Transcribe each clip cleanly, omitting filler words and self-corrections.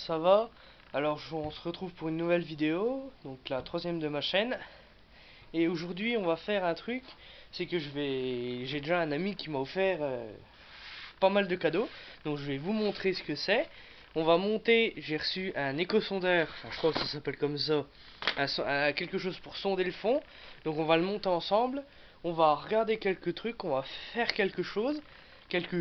ça va? Alors on se retrouve pour une nouvelle vidéo, donc la troisième de ma chaîne. Et aujourd'hui on va faire un truc, c'est que j'ai déjà un ami qui m'a offert pas mal de cadeaux. Donc je vais vous montrer ce que c'est. On va monter, j'ai reçu un éco-sondeur, enfin, je crois que ça s'appelle comme ça, quelque chose pour sonder le fond. Donc on va le monter ensemble, on va regarder quelques trucs, on va faire quelque chose, quelques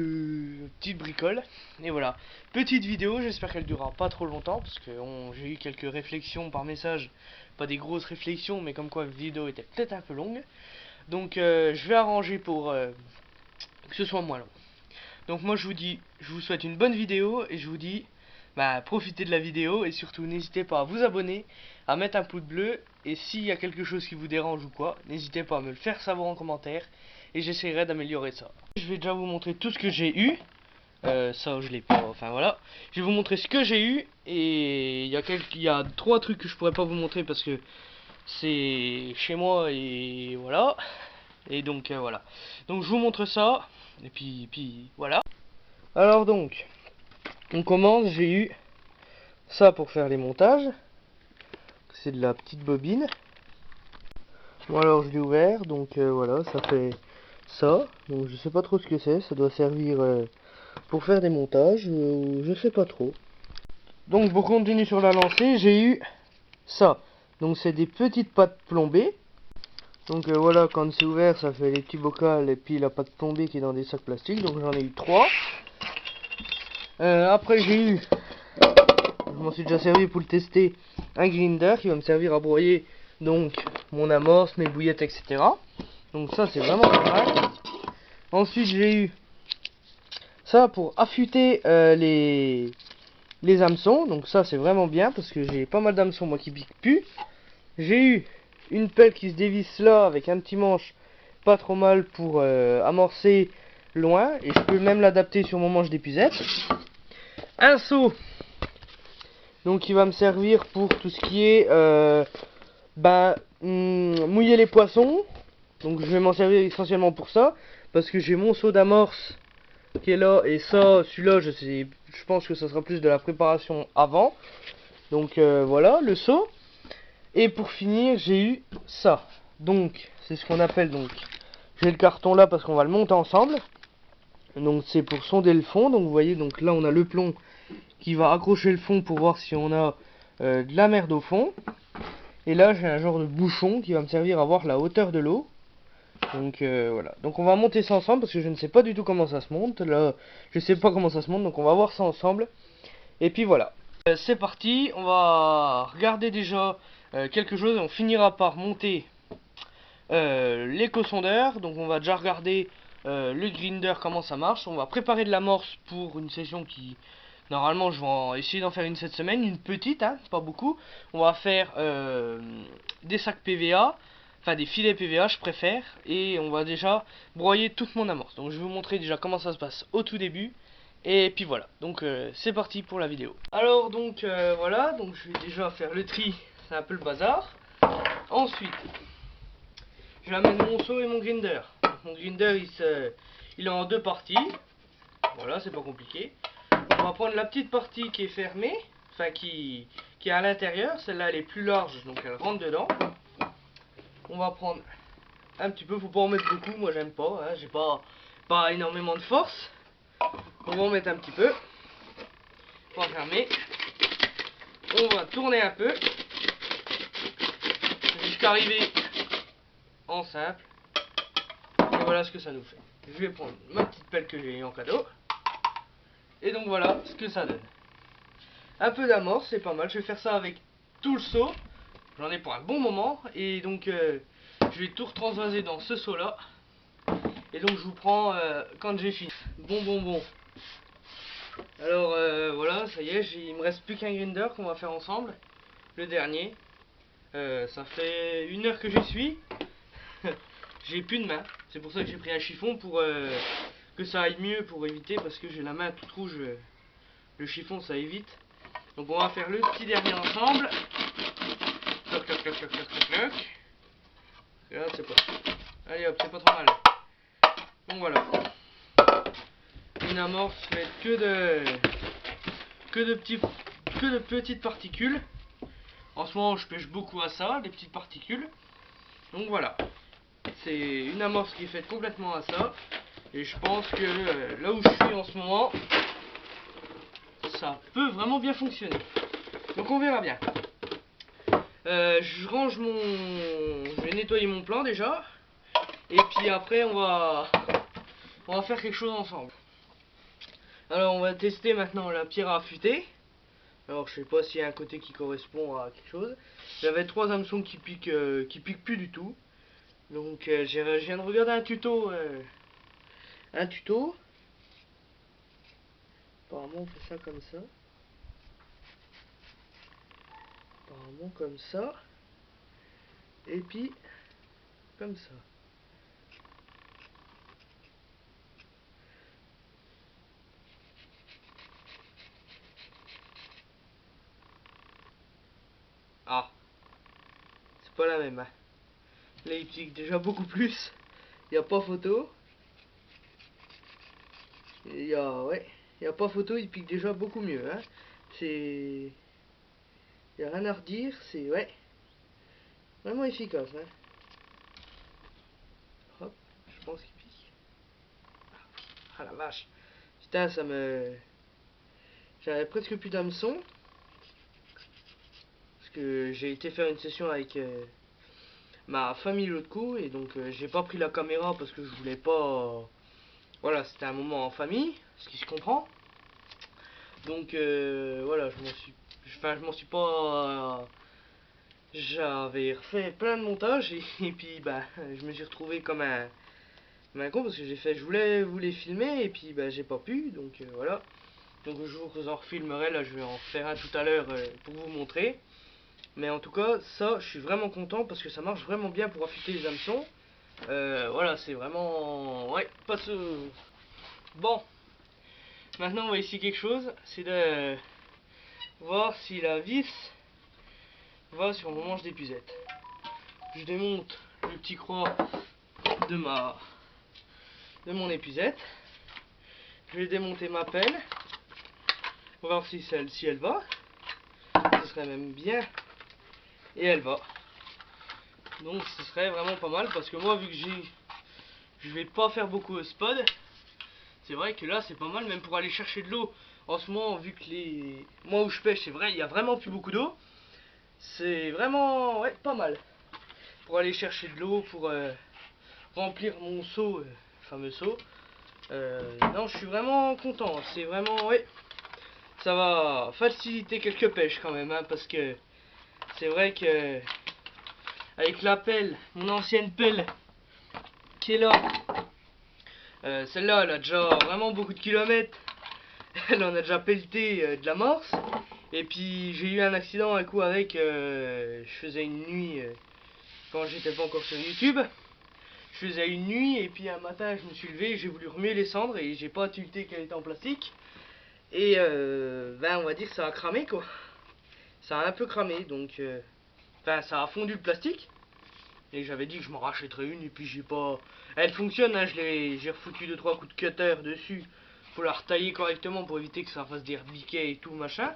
petites bricoles. Et voilà, petite vidéo, j'espère qu'elle durera pas trop longtemps, parce que j'ai eu quelques réflexions par message, pas des grosses réflexions, mais comme quoi la vidéo était peut-être un peu longue. Donc je vais arranger pour que ce soit moins long. Donc moi je vous souhaite une bonne vidéo et je vous dis profitez de la vidéo et surtout n'hésitez pas à vous abonner, à mettre un pouce bleu et s'il y a quelque chose qui vous dérange ou quoi, n'hésitez pas à me le faire savoir en commentaire et j'essaierai d'améliorer ça. Je vais déjà vous montrer tout ce que j'ai eu. Ça je l'ai pas, enfin voilà. Je vais vous montrer ce que j'ai eu et il y a trois trucs que je pourrais pas vous montrer parce que c'est chez moi et voilà. Et donc voilà. Donc je vous montre ça et puis voilà. Alors donc, on commence, j'ai eu ça pour faire les montages. C'est de la petite bobine. Bon alors je l'ai ouvert, donc voilà, ça fait ça. Donc je sais pas trop ce que c'est, ça doit servir pour faire des montages, je sais pas trop. Donc pour continuer sur la lancée, j'ai eu ça. Donc c'est des petites pâtes plombées. Donc voilà, quand c'est ouvert, ça fait les petits bocals et puis la pâte plombée qui est dans des sacs plastiques. Donc j'en ai eu 3. Après j'ai eu, je m'en suis déjà servi pour le tester, un grinder qui va me servir à broyer donc mon amorce, mes bouillettes, etc. Donc ça c'est vraiment pas mal. Ensuite j'ai eu ça pour affûter les hameçons. Donc ça c'est vraiment bien parce que j'ai pas mal d'hameçons moi qui piquent plus. J'ai eu une pelle qui se dévisse là avec un petit manche pas trop mal pour amorcer loin et je peux même l'adapter sur mon manche d'épuisette. Un seau donc qui va me servir pour tout ce qui est mouiller les poissons. Donc je vais m'en servir essentiellement pour ça parce que j'ai mon seau d'amorce qui est là et ça, celui-là je pense que ça sera plus de la préparation avant. Donc voilà le seau. Et pour finir j'ai eu ça. Donc c'est ce qu'on appelle, donc j'ai le carton là parce qu'on va le monter ensemble. Donc c'est pour sonder le fond. Donc vous voyez, donc là on a le plomb qui va accrocher le fond pour voir si on a de la merde au fond. Et là j'ai un genre de bouchon qui va me servir à voir la hauteur de l'eau. Donc voilà, donc on va monter ça ensemble parce que je ne sais pas du tout comment ça se monte. Là je sais pas comment ça se monte, donc on va voir ça ensemble. Et puis voilà, c'est parti. On va regarder déjà quelque chose et on finira par monter l'éco-sondeur. Donc on va déjà regarder le grinder, comment ça marche. On va préparer de l'amorce pour une session qui normalement je vais essayer d'en faire une cette semaine, une petite, hein, pas beaucoup. On va faire des sacs PVA, enfin des filets PVA je préfère, et on va déjà broyer toute mon amorce. Donc je vais vous montrer déjà comment ça se passe au tout début. Et puis voilà, donc c'est parti pour la vidéo. Alors donc voilà, donc je vais déjà faire le tri, c'est un peu le bazar. Ensuite, je amène mon seau et mon grinder. Mon grinder il est en deux parties. Voilà, c'est pas compliqué. On va prendre la petite partie qui est fermée, enfin qui est à l'intérieur. Celle-là elle est plus large, donc elle rentre dedans. On va prendre un petit peu, faut pas en mettre beaucoup, moi j'aime pas, hein, j'ai pas énormément de force. On va en mettre un petit peu. On va fermer. On va tourner un peu jusqu'à arriver en simple. Et voilà ce que ça nous fait. Je vais prendre ma petite pelle que j'ai eu en cadeau. Et donc voilà ce que ça donne. Un peu d'amorce, c'est pas mal. Je vais faire ça avec tout le seau. J'en ai pour un bon moment. Et donc je vais tout retransvaser dans ce seau là. Et donc je vous prends quand j'ai fini. Bon. Alors voilà, ça y est, il me reste plus qu'un grinder qu'on va faire ensemble. Le dernier. Ça fait 1 heure que j'y suis. J'ai plus de main. C'est pour ça que j'ai pris un chiffon pour que ça aille mieux, pour éviter, parce que j'ai la main toute rouge. Le chiffon ça évite. Donc on va faire le petit dernier ensemble. Cloc. Et là c'est pas. Allez hop, c'est pas trop mal. Donc voilà. Une amorce, mettre que de petits que de petites particules. En ce moment, je pêche beaucoup à ça, des petites particules. Donc voilà, c'est une amorce qui est faite complètement à ça. Et je pense que là où je suis en ce moment, ça peut vraiment bien fonctionner. Donc on verra bien. Je range mon... Je vais nettoyer mon plan déjà. Et puis après on va faire quelque chose ensemble. Alors on va tester maintenant la pierre à affûter. Alors je sais pas s'il y a un côté qui correspond à quelque chose. J'avais 3 hameçons qui piquent plus du tout. Donc je viens de regarder un tuto. Apparemment on fait ça comme ça. Apparemment comme ça. Et puis comme ça. Ah, c'est pas la même. Hein. Là il pique déjà beaucoup plus. Il n'y a pas photo. Il y a, ouais, il n'y a pas photo, il pique déjà beaucoup mieux. Hein. C'est... Il n'y a rien à redire, c'est, ouais, vraiment efficace. Hein. Hop, je pense qu'il pique. Ah la vache. Putain, ça me... J'avais presque plus d'hameçon. Parce que j'ai été faire une session avec ma famille l'autre coup. Et donc j'ai pas pris la caméra parce que je voulais pas... Voilà, c'était un moment en famille, ce qui se comprend. Donc voilà, je m'en suis pas... J'avais refait plein de montages et puis bah je me suis retrouvé comme un con parce que je voulais vous les filmer et puis bah j'ai pas pu, donc voilà. Donc je vous en refilmerai, là je vais en faire un tout à l'heure pour vous montrer. Mais en tout cas ça je suis vraiment content parce que ça marche vraiment bien pour affûter les hameçons. Voilà, c'est vraiment... Ouais, pas ce... Bon, maintenant on va essayer quelque chose, c'est de voir si la vis va sur mon manche d'épuisette. Je démonte le petit croix de mon épuisette. Je vais démonter ma pelle pour voir si celle-ci elle va. Ce serait même bien. Et elle va. Donc ce serait vraiment pas mal parce que moi vu que je vais pas faire beaucoup de spod, c'est vrai que là c'est pas mal même pour aller chercher de l'eau. En ce moment vu que moi où je pêche c'est vrai il y a vraiment plus beaucoup d'eau. C'est vraiment ouais pas mal. Pour aller chercher de l'eau, pour remplir mon seau, fameux seau. Non, je suis vraiment content. C'est vraiment, ouais, ça va faciliter quelques pêches quand même, hein, parce que c'est vrai que avec la pelle, mon ancienne pelle qui est là, celle-là, elle a déjà vraiment beaucoup de kilomètres. Elle en a déjà pelleté de la morse. Et puis j'ai eu un accident un coup avec, je faisais une nuit quand j'étais pas encore sur YouTube. Je faisais une nuit et puis un matin je me suis levé, j'ai voulu remuer les cendres et j'ai pas tilté qu'elle était en plastique. Et ben on va dire que ça a cramé quoi. Ça a un peu cramé donc enfin ça a fondu le plastique. Et j'avais dit que je m'en rachèterais une et puis j'ai pas... Elle fonctionne hein, j'ai refoutu 2-3 coups de cutter dessus pour la retailler correctement pour éviter que ça fasse des rebiquets et tout machin.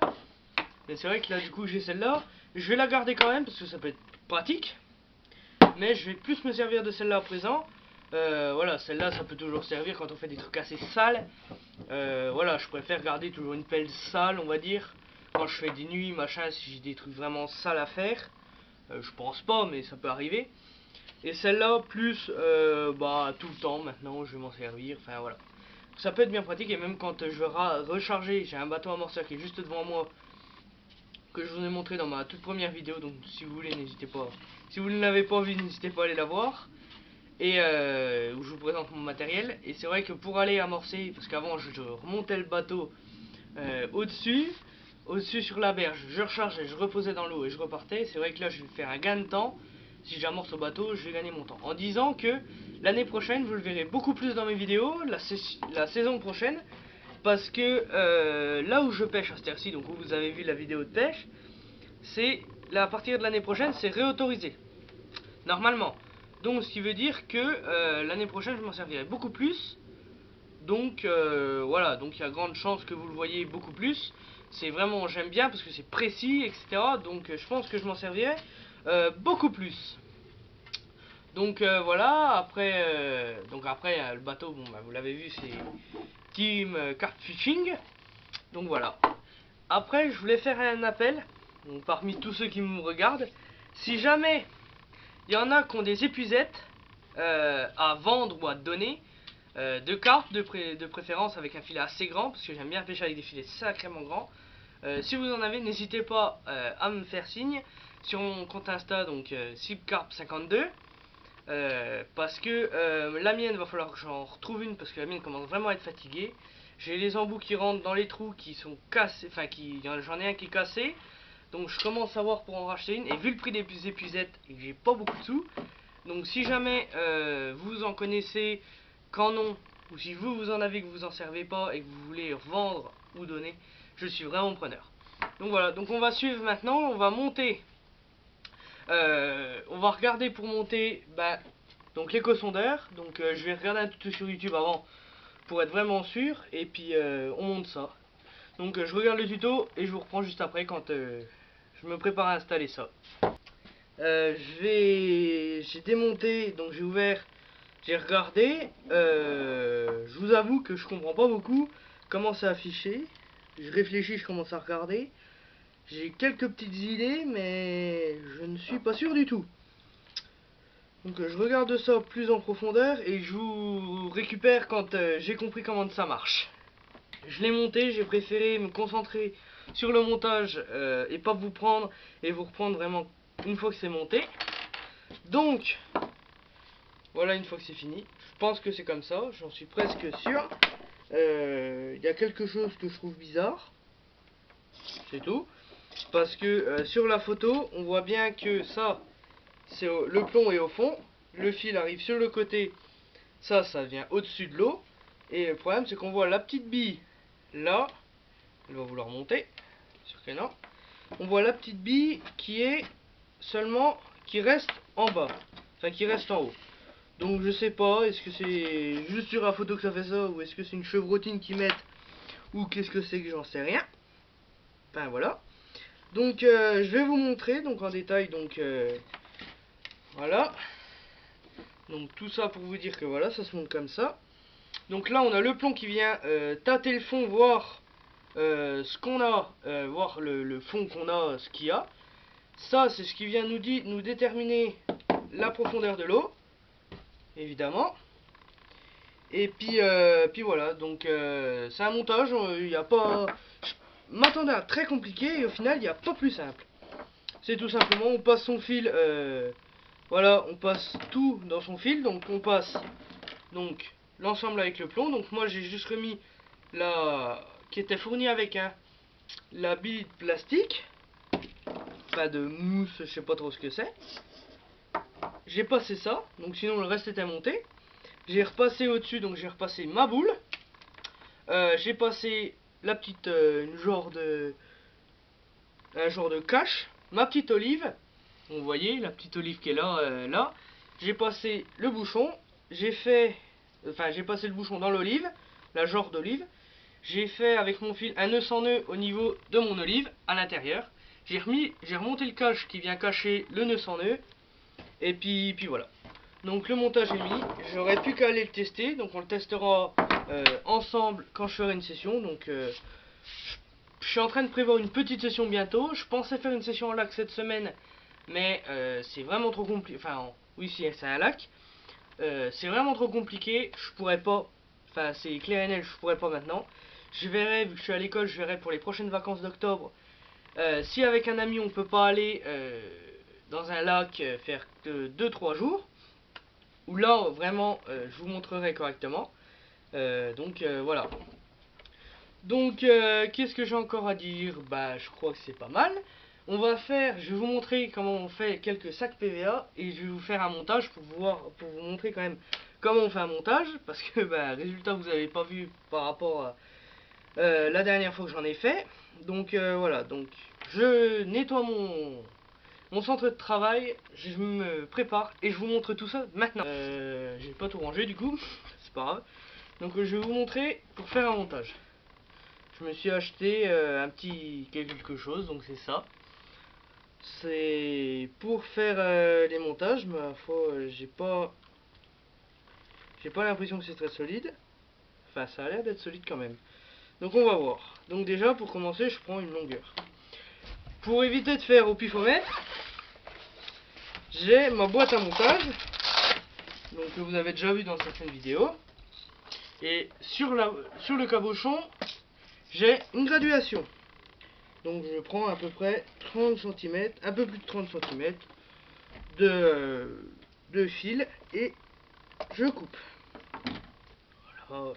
Mais c'est vrai que là du coup j'ai celle-là. Je vais la garder quand même parce que ça peut être pratique. Mais je vais plus me servir de celle-là à présent. Voilà, celle-là ça peut toujours servir quand on fait des trucs assez sales. Voilà, je préfère garder toujours une pelle sale, on va dire. Quand je fais des nuits, machin, si j'ai des trucs vraiment sales à faire. Je pense pas, mais ça peut arriver. Et celle-là, plus bah, tout le temps maintenant, je vais m'en servir. Enfin voilà. Ça peut être bien pratique et même quand je veux recharger, j'ai un bateau amorceur qui est juste devant moi que je vous ai montré dans ma toute première vidéo, donc si vous voulez n'hésitez pas, si vous ne l'avez pas vu n'hésitez pas à aller la voir, et où je vous présente mon matériel. Et c'est vrai que pour aller amorcer, parce qu'avant je remontais le bateau au-dessus sur la berge, je rechargeais, je reposais dans l'eau et je repartais. C'est vrai que là je vais faire un gain de temps. Si j'amorce au bateau, je vais gagner mon temps. En disant que l'année prochaine, vous le verrez beaucoup plus dans mes vidéos, la saison prochaine, parce que là où je pêche à cette heure-ci, donc où vous avez vu la vidéo de pêche, c'est là à partir de l'année prochaine, c'est réautorisé. Normalement. Donc ce qui veut dire que l'année prochaine, je m'en servirai beaucoup plus. Donc voilà, donc il y a grande chance que vous le voyez beaucoup plus. c'est vraiment, j'aime bien parce que c'est précis, etc. Donc je pense que je m'en servirai beaucoup plus. Donc voilà, après le bateau, bon bah vous l'avez vu, c'est Team Carp Fishing. Donc voilà. Après je voulais faire un appel, donc, parmi tous ceux qui me regardent. Si jamais il y en a qui ont des épuisettes à vendre ou à donner, de carpes de préférence avec un filet assez grand, parce que j'aime bien pêcher avec des filets sacrément grands. Si vous en avez, n'hésitez pas à me faire signe sur mon compte Insta, donc SipCarp52. Parce que la mienne, va falloir que j'en retrouve une, parce que la mienne commence vraiment à être fatiguée. J'ai les embouts qui rentrent dans les trous qui sont cassés, enfin j'en ai un qui est cassé. Donc je commence à voir pour en racheter une. Et vu le prix des épuisettes, et que j'ai pas beaucoup de sous, donc si jamais vous en connaissez qu'en ont, ou si vous en avez que vous en servez pas et que vous voulez vendre ou donner, je suis vraiment preneur. Donc voilà, donc on va suivre maintenant, on va monter. On va regarder pour monter donc l'éco-sondeur. Donc je vais regarder un tuto sur YouTube avant pour être vraiment sûr. Et puis on monte ça. Donc je regarde le tuto et je vous reprends juste après quand je me prépare à installer ça. J'ai démonté, donc j'ai ouvert, j'ai regardé. Je vous avoue que je comprends pas beaucoup comment c'est affiché. Je réfléchis, je commence à regarder. J'ai quelques petites idées, mais je ne suis pas sûr du tout. Donc je regarde ça plus en profondeur et je vous récupère quand j'ai compris comment ça marche. Je l'ai monté, j'ai préféré me concentrer sur le montage et pas vous prendre et vous reprendre vraiment une fois que c'est monté. Donc voilà, une fois que c'est fini, je pense que c'est comme ça, j'en suis presque sûr. Il y a quelque chose que je trouve bizarre, c'est tout. Parce que sur la photo, on voit bien que ça, le plomb est au fond, le fil arrive sur le côté, ça vient au-dessus de l'eau. Et le problème, c'est qu'on voit la petite bille là, elle va vouloir monter, sûr que non. On voit la petite bille qui est seulement, qui reste en bas, enfin qui reste en haut. Donc je sais pas, est-ce que c'est juste sur la photo que ça fait ça, ou est-ce que c'est une chevrotine qu'ils mettent, ou qu'est-ce que c'est, que j'en sais rien. Enfin voilà. Donc je vais vous montrer donc en détail, donc voilà. Donc tout ça pour vous dire que voilà, ça se monte comme ça. Donc là on a le plomb qui vient tâter le fond, voir ce qu'on a, voir le fond qu'on a, ce qu'il y a. Ça c'est ce qui vient nous déterminer la profondeur de l'eau, évidemment. Et puis voilà, donc c'est un montage, il n'y a pas... Je m'attendais à très compliqué et au final il n'y a pas plus simple. C'est tout simplement, on passe son fil, voilà, on passe tout dans son fil, donc on passe donc l'ensemble avec le plomb. Donc moi j'ai juste remis la qui était fournie avec la bille de plastique, pas de mousse, je sais pas trop ce que c'est. J'ai passé ça, donc sinon le reste était monté. J'ai repassé au-dessus, donc j'ai repassé ma boule. J'ai passé la petite, un genre de cache, ma petite olive. Vous voyez la petite olive qui est là, là. J'ai passé le bouchon, j'ai passé le bouchon dans l'olive, la genre d'olive. J'ai fait avec mon fil un nœud sans nœud au niveau de mon olive, à l'intérieur. J'ai remonté le cache qui vient cacher le nœud sans nœud. Et puis voilà. Donc le montage est mis, j'aurais plus qu'à aller le tester, donc on le testera ensemble quand je ferai une session. Donc je suis en train de prévoir une petite session bientôt. Je pensais faire une session en lac cette semaine, mais c'est vraiment trop compliqué. Enfin oui, c'est un lac, c'est vraiment trop compliqué, je pourrais pas. Enfin c'est clair et net, je pourrais pas maintenant. Je verrai, vu que je suis à l'école, je verrai pour les prochaines vacances d'octobre si avec un ami on peut pas aller dans un lac faire que 2-3 jours, où là vraiment je vous montrerai correctement. Donc voilà. Donc qu'est-ce que j'ai encore à dire? Bah je crois que c'est pas mal. Je vais vous montrer comment on fait quelques sacs PVA et je vais vous faire un montage pour vous montrer quand même comment on fait un montage, parce que bah résultat vous avez pas vu par rapport à la dernière fois que j'en ai fait. Donc voilà, donc je nettoie mon centre de travail, je me prépare et je vous montre tout ça maintenant. J'ai pas tout rangé du coup, c'est pas grave. Donc je vais vous montrer pour faire un montage. je me suis acheté un petit quelque chose, donc c'est ça. C'est pour faire les montages, mais à la fois j'ai pas l'impression que c'est très solide. Enfin, ça a l'air d'être solide quand même. Donc on va voir. Donc déjà, pour commencer, je prends une longueur. Pour éviter de faire au pifomètre, j'ai ma boîte à montage, donc que vous avez déjà vu dans certaines vidéos. Et sur le cabochon, j'ai une graduation. Donc je prends à peu près 30 cm, un peu plus de 30 cm de fil et je coupe. Voilà,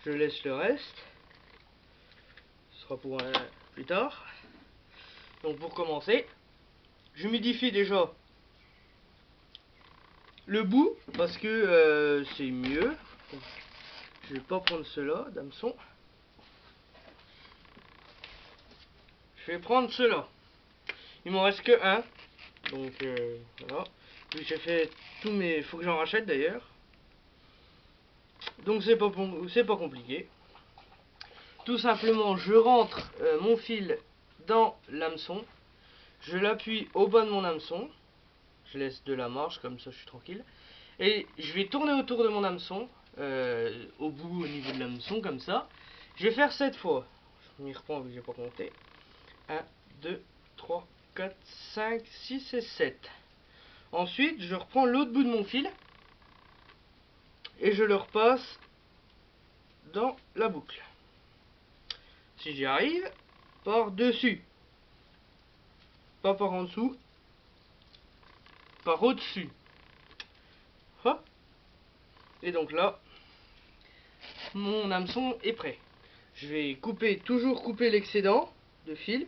je laisse le reste. Ce sera pour plus tard. Donc pour commencer, j'humidifie déjà le bout parce que c'est mieux. Je vais pas prendre cela d'hameçon. Je vais prendre cela. Il m'en reste que un. Donc voilà. J'ai fait tous mes. Faut que j'en rachète d'ailleurs. Donc c'est pas compliqué. Tout simplement, je rentre mon fil dans l'hameçon. Je l'appuie au bas de mon hameçon. Je laisse de la marge, comme ça je suis tranquille. Et je vais tourner autour de mon hameçon. Au bout, au niveau de l'hameçon, comme ça. Je vais faire 7 fois. Je m'y reprends vu que j'ai pas compté. 1, 2, 3, 4, 5, 6 et 7. Ensuite, je reprends l'autre bout de mon fil. Et je le repasse dans la boucle. Si j'y arrive, par dessus. Pas par en dessous. Par au-dessus. Hop. Et donc là, mon hameçon est prêt. Je vais toujours couper l'excédent de fil.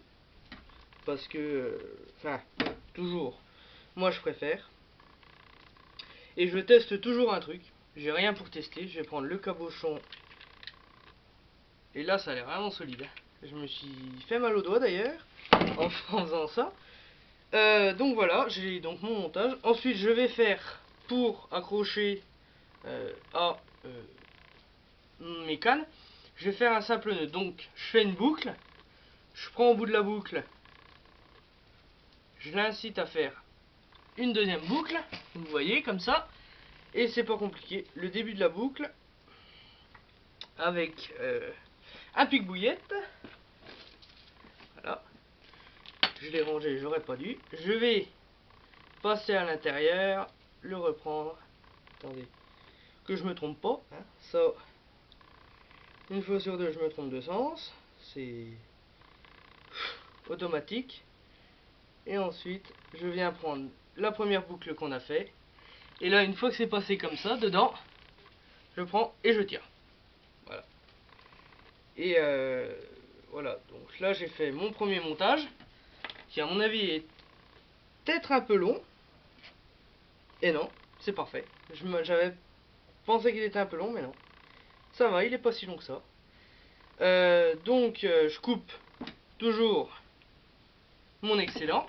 Parce que, enfin, toujours, moi je préfère. Et je teste toujours un truc. J'ai rien pour tester. Je vais prendre le cabochon. Et là, ça a l'air vraiment solide. Je me suis fait mal au doigt d'ailleurs en faisant ça. Donc voilà, j'ai donc mon montage. Ensuite, je vais faire pour accrocher à mes cannes. Je vais faire un simple nœud. Donc, je fais une boucle. Je prends au bout de la boucle. Je l'incite à faire une deuxième boucle. Vous voyez, comme ça. Et c'est pas compliqué. Le début de la boucle avec un pic-bouillette. Voilà. Je l'ai rangé, j'aurais pas dû. Je vais passer à l'intérieur, le reprendre. Attendez, que je me trompe pas. Hein. Ça, une fois sur deux, je me trompe de sens. C'est automatique. Et ensuite, je viens prendre la première boucle qu'on a fait. Et là, une fois que c'est passé comme ça, dedans, je prends et je tire. Voilà. Et voilà. Donc là, j'ai fait mon premier montage, qui à mon avis est peut-être un peu long. Et non, c'est parfait. J'avais pensé qu'il était un peu long, mais non. Ça va, il est pas si long que ça. Donc, je coupe toujours mon excellent.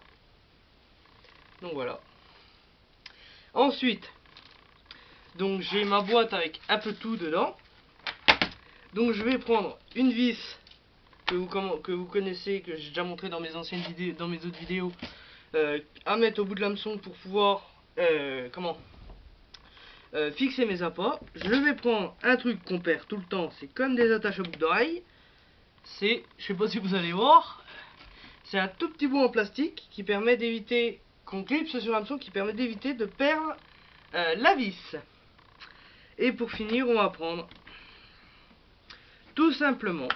Donc voilà. Ensuite, donc j'ai ma boîte avec un peu tout dedans. Donc je vais prendre une vis que vous connaissez, que j'ai déjà montré dans mes anciennes vidéos, dans mes autres vidéos, à mettre au bout de l'hameçon pour pouvoir fixer mes appâts. Je vais prendre un truc qu'on perd tout le temps, c'est comme des attaches à boucle d'oreille. C'est, je sais pas si vous allez voir, c'est un tout petit bout en plastique qui permet d'éviter, qu'on clipse sur l'hameçon, qui permet d'éviter de perdre la vis. Et pour finir, on va prendre tout simplement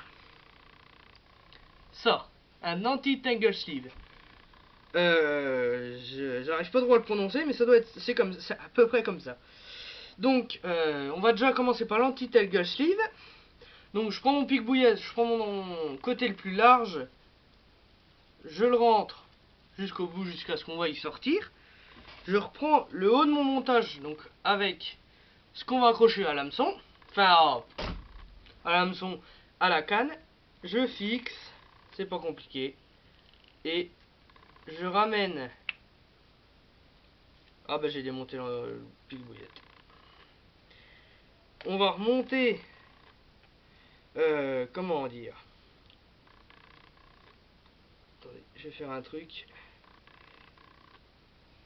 ça, un anti-tangle sleeve. J'arrive pas trop à le prononcer, mais ça doit être, c'est à peu près comme ça. Donc, on va déjà commencer par l'anti-tangle sleeve. Donc, je prends mon pic-bouillette, je prends mon côté le plus large, je le rentre jusqu'au bout, jusqu'à ce qu'on voit y sortir. Je reprends le haut de mon montage, donc avec ce qu'on va accrocher à l'hameçon, enfin à l'hameçon, à la canne. Je fixe, c'est pas compliqué, et je ramène. Ah bah j'ai démonté le pic-bouillette. On va remonter, comment dire, je vais faire un truc.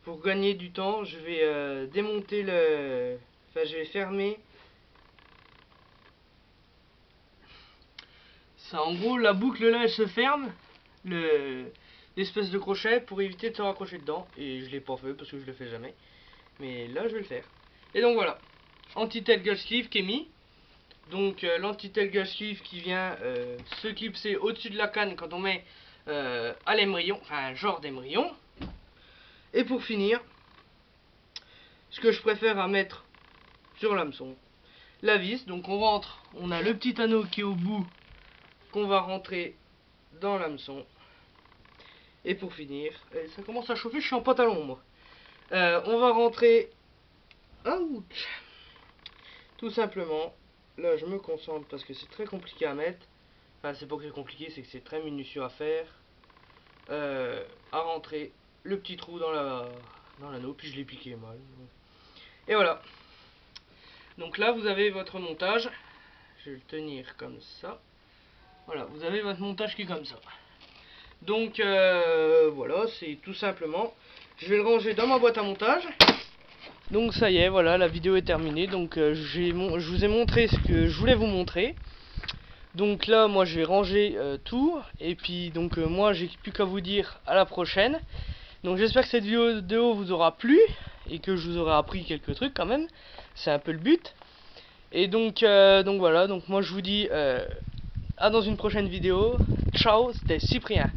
Pour gagner du temps, je vais démonter le... Enfin, je vais fermer. Ça, en gros, la boucle là, elle se ferme. L'espèce de crochet pour éviter de se raccrocher dedans. Et je l'ai pas fait parce que je le fais jamais. Mais là, je vais le faire. Et donc voilà. Anti-tail gull sleeve qui est mis. Donc l'anti-tail gull sleeve qui vient se clipser au-dessus de la canne quand on met à l'émerillon. Enfin, un genre d'émerillon. Et pour finir, ce que je préfère à mettre sur l'hameçon, la vis. Donc on rentre, on a le petit anneau qui est au bout qu'on va rentrer dans l'hameçon. Et pour finir, ça commence à chauffer, je suis en pantalon moi. On va rentrer, ouch, tout simplement. Là je me concentre parce que c'est très compliqué à mettre. Enfin c'est pas que c'est compliqué, c'est que c'est très minutieux à faire. À rentrer le petit trou dans l'anneau, puis je l'ai piqué mal. Et voilà. Donc là vous avez votre montage. Je vais le tenir comme ça. Voilà, vous avez votre montage qui est comme ça. Donc voilà, c'est tout simplement. Je vais le ranger dans ma boîte à montage. Donc ça y est, voilà, la vidéo est terminée. Donc je vous ai montré ce que je voulais vous montrer. Donc là, moi je vais ranger tout. Et puis donc moi j'ai plus qu'à vous dire à la prochaine. Donc j'espère que cette vidéo vous aura plu et que je vous aurai appris quelques trucs quand même. C'est un peu le but. Et donc voilà, donc moi je vous dis à dans une prochaine vidéo. Ciao, c'était Cyprien.